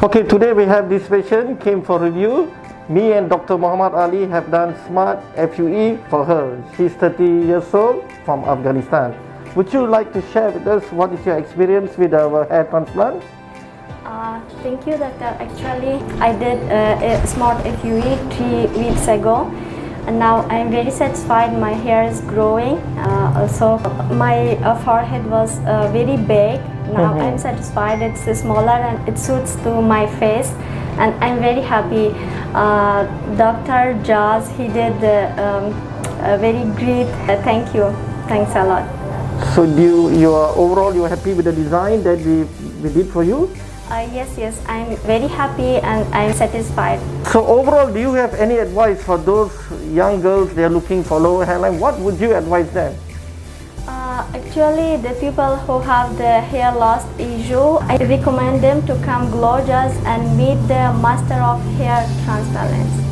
Okay, today we have this patient came for review. Me and Dr. Muhammad Ali have done SMART FUE for her. She's 30 years old from Afghanistan. Would you like to share with us what is your experience with our hair transplant? Thank you, doctor. Actually, I did a SMART FUE 3 weeks ago, and now I'm very satisfied. My hair is growing. Also, my forehead was very big. Now I'm satisfied. It's smaller and it suits to my face, and I'm very happy. Dr. Jaz, he did a very great. Thank you. Thanks a lot. So you are overall you are happy with the design that we did for you? Yes, I'm very happy and I'm satisfied. So overall, do you have any advice for those young girls they are looking for lower hairline? What would you advise them? Actually, the people who have the hair loss issue, I recommend them to come Glomac and meet the master of hair transplants.